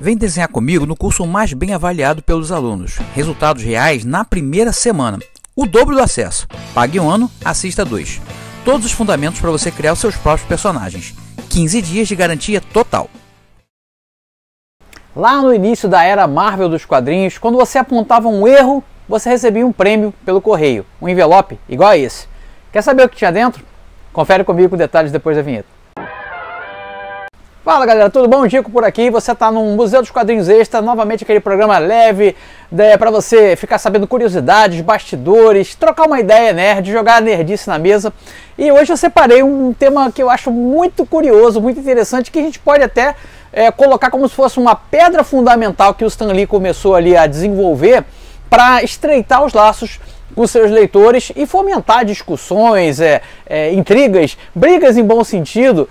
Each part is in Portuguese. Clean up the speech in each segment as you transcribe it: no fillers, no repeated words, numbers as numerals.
Vem desenhar comigo no curso mais bem avaliado pelos alunos. Resultados reais na primeira semana. O dobro do acesso. Pague um ano, assista 2. Todos os fundamentos para você criar os seus próprios personagens. 15 dias de garantia total. Lá no início da era Marvel dos quadrinhos, quando você apontava um erro, você recebia um prêmio pelo correio. Um envelope igual a esse. Quer saber o que tinha dentro? Confere comigo com detalhes depois da vinheta. Fala galera, tudo bom? Dico por aqui, você está no Museu dos Quadrinhos Extra, novamente aquele programa leve para você ficar sabendo curiosidades, bastidores, trocar uma ideia nerd, jogar nerdice na mesa. E hoje eu separei um tema que eu acho muito curioso, muito interessante, que a gente pode até colocar como se fosse uma pedra fundamental que o Stan Lee começou ali a desenvolver para estreitar os laços com seus leitores e fomentar discussões, intrigas, brigas em bom sentido,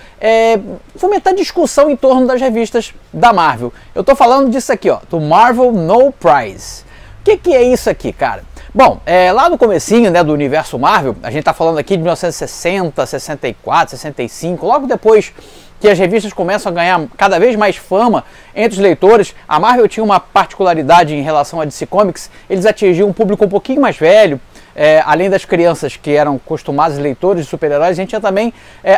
fomentar discussão em torno das revistas da Marvel. Eu estou falando disso aqui, ó, do Marvel No Prize. O que é isso aqui, cara? Bom, lá no comecinho, né, do universo Marvel, a gente está falando aqui de 1960, 64, 65, logo depois que as revistas começam a ganhar cada vez mais fama entre os leitores. A Marvel tinha uma particularidade em relação a DC Comics, eles atingiam um público um pouquinho mais velho, além das crianças que eram costumadas leitores de super-heróis, a gente tinha também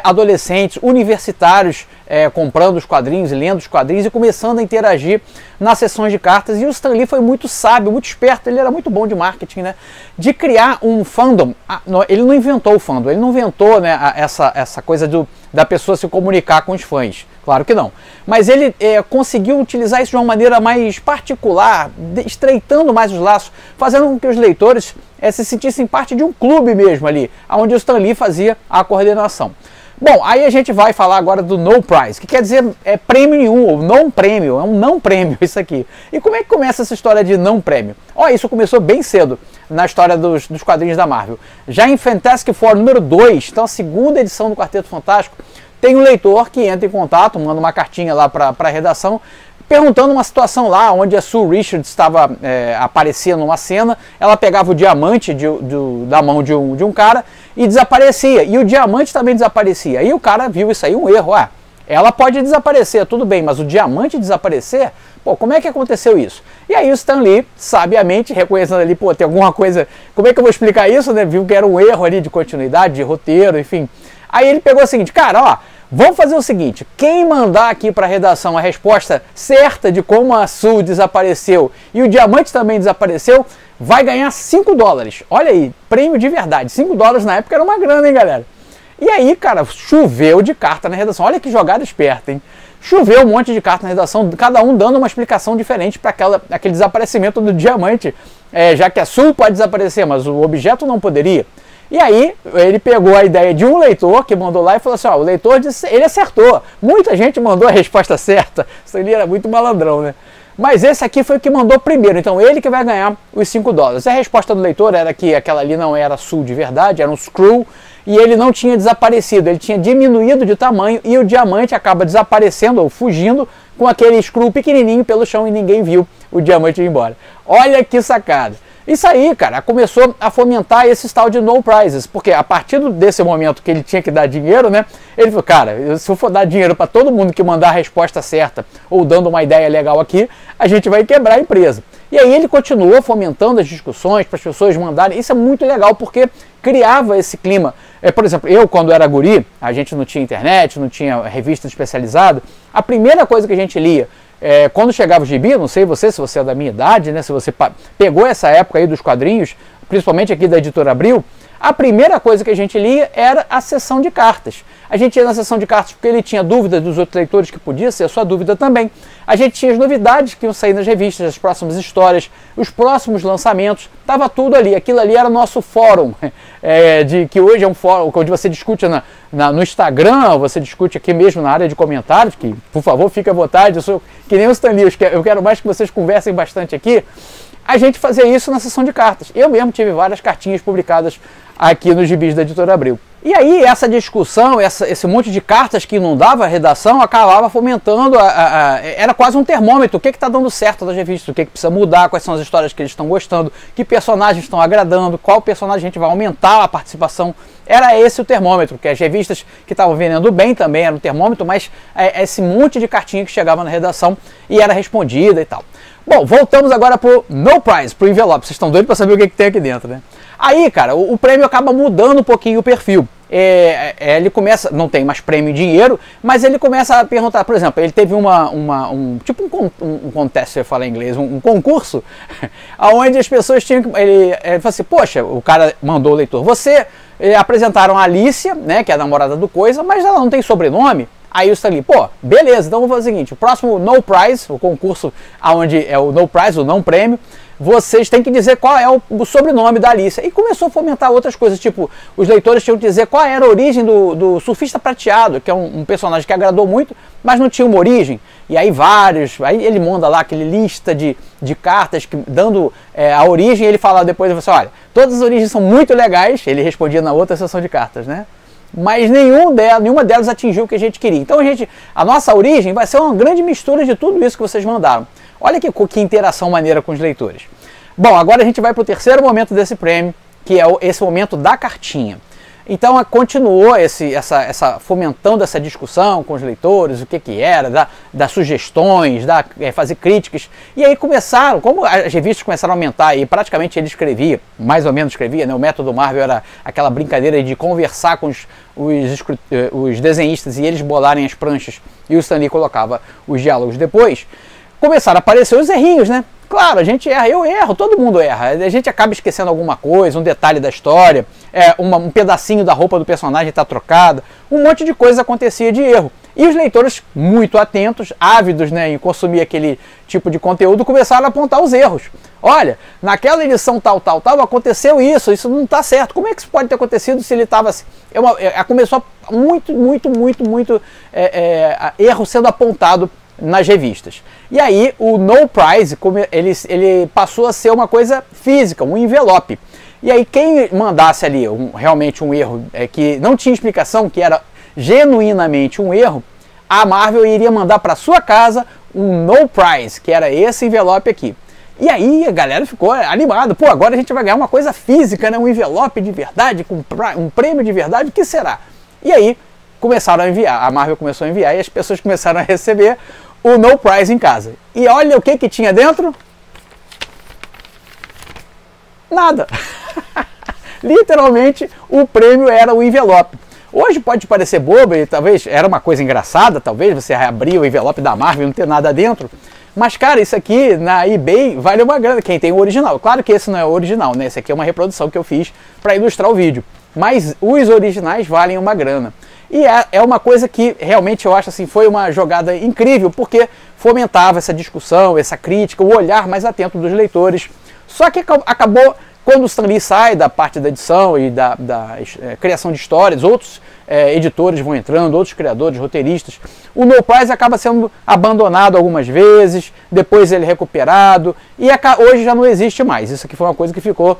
adolescentes, universitários comprando os quadrinhos, lendo os quadrinhos e começando a interagir nas sessões de cartas. E o Stan Lee foi muito sábio, muito esperto, ele era muito bom de marketing, né? De criar um fandom. Ele não inventou o fandom, ele não inventou, né, essa coisa da pessoa se comunicar com os fãs, claro que não. Mas ele conseguiu utilizar isso de uma maneira mais particular, estreitando mais os laços, fazendo com que os leitores se sentissem parte de um clube mesmo ali, onde o Stan Lee fazia a coordenação. Bom, aí a gente vai falar agora do No Prize, que quer dizer prêmio nenhum, ou não prêmio, é um não prêmio isso aqui. E como é que começa essa história de não prêmio? Ó, isso começou bem cedo na história dos quadrinhos da Marvel. Já em Fantastic Four número 2, então a segunda edição do Quarteto Fantástico, tem um leitor que entra em contato, manda uma cartinha lá para a redação, perguntando uma situação lá onde a Sue Richards estava aparecendo numa cena, ela pegava o diamante da mão de um cara e desaparecia, e o diamante também desaparecia. E o cara viu isso aí, um erro. Ela pode desaparecer, tudo bem, mas o diamante desaparecer? Pô, como é que aconteceu isso? E aí o Stan Lee, sabiamente, reconhecendo ali, pô, tem alguma coisa, como é que eu vou explicar isso, né? Viu que era um erro ali de continuidade, de roteiro, enfim. Aí ele pegou o seguinte, cara, ó, vamos fazer o seguinte, quem mandar aqui para a redação a resposta certa de como a Sue desapareceu e o diamante também desapareceu, vai ganhar $5. Olha aí, prêmio de verdade. $5 na época era uma grana, hein, galera? E aí, cara, choveu de carta na redação. Olha que jogada esperta, hein? Choveu um monte de carta na redação, cada um dando uma explicação diferente para aquele desaparecimento do diamante, já que a Sue pode desaparecer, mas o objeto não poderia. E aí, ele pegou a ideia de um leitor que mandou lá e falou assim, ó, o leitor disse, ele acertou. Muita gente mandou a resposta certa. Isso ali era muito malandrão, né? Mas esse aqui foi o que mandou primeiro, então ele que vai ganhar os $5. A resposta do leitor era que aquela ali não era Sue de verdade, era um Skrull, e ele não tinha desaparecido, ele tinha diminuído de tamanho e o diamante acaba desaparecendo ou fugindo com aquele Skrull pequenininho pelo chão e ninguém viu o diamante ir embora. Olha que sacada! Isso aí, cara, começou a fomentar esse tal de no prizes, porque a partir desse momento que ele tinha que dar dinheiro, né, ele falou, cara, se eu for dar dinheiro para todo mundo que mandar a resposta certa ou dando uma ideia legal aqui, a gente vai quebrar a empresa. E aí ele continuou fomentando as discussões para as pessoas mandarem, isso é muito legal porque criava esse clima. Por exemplo, eu quando era guri, a gente não tinha internet, não tinha revista especializada, a primeira coisa que a gente lia, quando chegava o gibi, não sei se você é da minha idade, né, se você pegou essa época aí dos quadrinhos, principalmente aqui da Editora Abril, a primeira coisa que a gente lia era a seção de cartas. A gente ia na seção de cartas porque ele tinha dúvidas dos outros leitores que podia ser a sua dúvida também. A gente tinha as novidades que iam sair nas revistas, as próximas histórias, os próximos lançamentos, estava tudo ali. Aquilo ali era o nosso fórum, que hoje é um fórum onde você discute no Instagram, você discute aqui mesmo na área de comentários, que por favor fique à vontade, eu sou que nem o Stan Lee, eu quero mais que vocês conversem bastante aqui. A gente fazia isso na sessão de cartas. Eu mesmo tive várias cartinhas publicadas aqui nos gibis da Editora Abril. E aí essa discussão, esse monte de cartas que inundava a redação acabava fomentando, era quase um termômetro, o que está dando certo das revistas, o que precisa mudar, quais são as histórias que eles estão gostando, que personagens estão agradando, qual personagem a gente vai aumentar a participação. Era esse o termômetro, que as revistas que estavam vendendo bem também eram um termômetro, mas esse monte de cartinha que chegava na redação e era respondida e tal. Bom, voltamos agora pro No Prize, pro envelope. Vocês estão doidos para saber o que tem aqui dentro, né? Aí, cara, o prêmio acaba mudando um pouquinho o perfil. Ele começa, não tem mais prêmio em dinheiro, mas ele começa a perguntar, por exemplo, ele teve um contest, eu falo em inglês, um concurso, onde as pessoas tinham que, ele falou assim, poxa, o cara mandou o leitor, apresentaram a Alicia, né, que é a namorada do Coisa, mas ela não tem sobrenome. Aí o Stan, pô, beleza, então vamos fazer o seguinte, o próximo No Prize, o concurso onde é o No Prize, o não prêmio, vocês têm que dizer qual é o sobrenome da Alicia. E começou a fomentar outras coisas, tipo, os leitores tinham que dizer qual era a origem do Surfista Prateado, que é um personagem que agradou muito, mas não tinha uma origem. E aí aí ele manda lá aquele lista de cartas dando a origem, e ele fala depois, ele fala assim, olha, todas as origens são muito legais, ele respondia na outra sessão de cartas, né? Mas nenhuma delas atingiu o que a gente queria. Então a nossa origem vai ser uma grande mistura de tudo isso que vocês mandaram. Olha que interação maneira com os leitores. Bom, agora a gente vai para o terceiro momento desse prêmio, que é esse momento da cartinha. Então continuou fomentando essa discussão com os leitores, o que era, das sugestões, fazer críticas. E aí começaram, como as revistas começaram a aumentar e praticamente ele escrevia, mais ou menos escrevia, né? O método Marvel era aquela brincadeira de conversar com os desenhistas e eles bolarem as pranchas e o Stan Lee colocava os diálogos depois. Começaram a aparecer os errinhos, né? Claro, a gente erra, eu erro, todo mundo erra. A gente acaba esquecendo alguma coisa, um detalhe da história, um pedacinho da roupa do personagem está trocada, um monte de coisa acontecia de erro. E os leitores, muito atentos, ávidos, né, em consumir aquele tipo de conteúdo, começaram a apontar os erros. Olha, naquela edição tal, aconteceu isso não está certo. Como é que isso pode ter acontecido se ele estava assim? Começou muito erro sendo apontado nas revistas. E aí o No Prize, ele passou a ser uma coisa física, um envelope. E aí quem mandasse ali realmente um erro que não tinha explicação, que era genuinamente um erro, a Marvel iria mandar para sua casa um No Prize, que era esse envelope aqui. E aí a galera ficou animada. Pô, agora a gente vai ganhar uma coisa física, né? Um envelope de verdade, com um prêmio de verdade, o que será? E aí começaram a enviar, a Marvel começou a enviar e as pessoas começaram a receber o No Prize em casa. E olha o que tinha dentro? Nada. Literalmente o prêmio era o envelope. Hoje pode parecer bobo e talvez era uma coisa engraçada, talvez você abrir o envelope da Marvel e não ter nada dentro. Mas cara, isso aqui na eBay vale uma grana, quem tem o original. Claro que esse não é o original, né? Esse aqui é uma reprodução que eu fiz para ilustrar o vídeo. Mas os originais valem uma grana. E é uma coisa que realmente eu acho assim, foi uma jogada incrível, porque fomentava essa discussão, essa crítica, o olhar mais atento dos leitores. Só que acabou, quando o Stan Lee sai da parte da edição e da criação de histórias, outros editores vão entrando, outros criadores, roteiristas, o No Prize acaba sendo abandonado algumas vezes, depois ele é recuperado, e hoje já não existe mais. Isso aqui foi uma coisa que ficou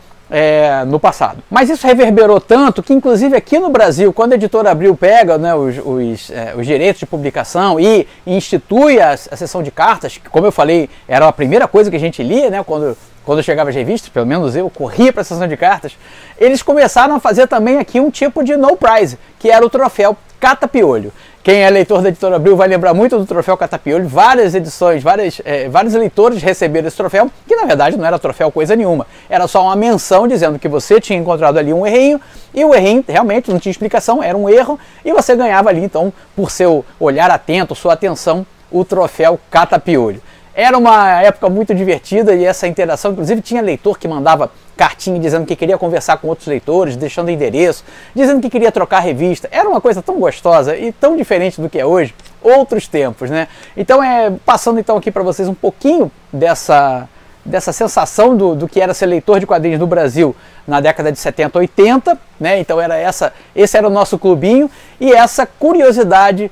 no passado. Mas isso reverberou tanto que, inclusive aqui no Brasil, quando a editora Abril pega, né, os direitos de publicação e institui a sessão de cartas, que, como eu falei, era a primeira coisa que a gente lia, né, quando chegava as revistas, pelo menos eu corria para a sessão de cartas, eles começaram a fazer também aqui um tipo de No Prize, que era o troféu Cata-Piolho. Quem é leitor da editora Abril vai lembrar muito do troféu Cata-Piolho. Várias edições, vários leitores receberam esse troféu, que na verdade não era troféu coisa nenhuma. Era só uma menção dizendo que você tinha encontrado ali um errinho, e o errinho realmente não tinha explicação, era um erro, e você ganhava ali então, por seu olhar atento, sua atenção, o troféu Cata-Piolho. Era uma época muito divertida e essa interação, inclusive tinha leitor que mandava cartinha dizendo que queria conversar com outros leitores, deixando endereço, dizendo que queria trocar revista. Era uma coisa tão gostosa e tão diferente do que é hoje, outros tempos, né? Então passando então aqui para vocês um pouquinho dessa sensação do que era ser leitor de quadrinhos no Brasil na década de 70, 80, né? Então esse era o nosso clubinho, e essa curiosidade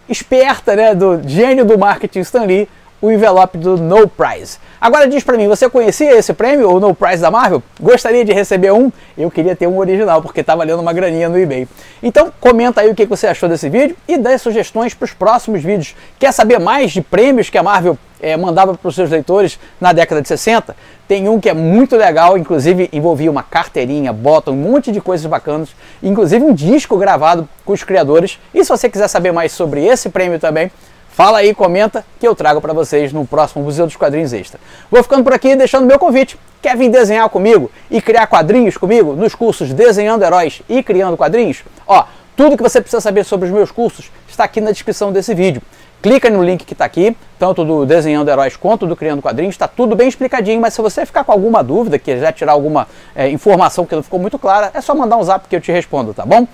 esperta, né, do gênio do marketing Stan Lee, o envelope do No Prize. Agora diz pra mim, você conhecia esse prêmio, o No Prize da Marvel? Gostaria de receber um? Eu queria ter um original, porque tá valendo uma graninha no eBay. Então comenta aí o que você achou desse vídeo e dê sugestões para os próximos vídeos. Quer saber mais de prêmios que a Marvel mandava para os seus leitores na década de 60? Tem um que é muito legal, inclusive envolvia uma carteirinha, bota um monte de coisas bacanas, inclusive um disco gravado com os criadores. E se você quiser saber mais sobre esse prêmio também, fala aí, comenta, que eu trago para vocês no próximo Museu dos Quadrinhos Extra. Vou ficando por aqui deixando meu convite. Quer vir desenhar comigo e criar quadrinhos comigo nos cursos Desenhando Heróis e Criando Quadrinhos? Ó, tudo que você precisa saber sobre os meus cursos está aqui na descrição desse vídeo. Clica no link que está aqui, tanto do Desenhando Heróis quanto do Criando Quadrinhos, está tudo bem explicadinho, mas se você ficar com alguma dúvida, quiser tirar alguma informação que não ficou muito clara, é só mandar um zap que eu te respondo, tá bom?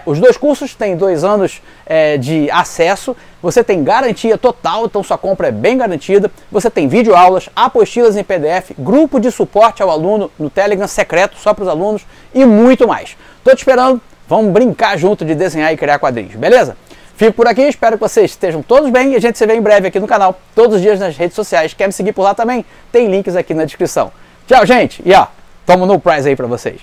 Os dois cursos têm 2 anos de acesso, você tem garantia total, então sua compra é bem garantida, você tem videoaulas, apostilas em PDF, grupo de suporte ao aluno no Telegram secreto só para os alunos e muito mais. Tô te esperando, vamos brincar junto de desenhar e criar quadrinhos, beleza? Fico por aqui, espero que vocês estejam todos bem e a gente se vê em breve aqui no canal, todos os dias nas redes sociais. Quer me seguir por lá também? Tem links aqui na descrição. Tchau, gente! E ó, toma um No Prize aí pra vocês.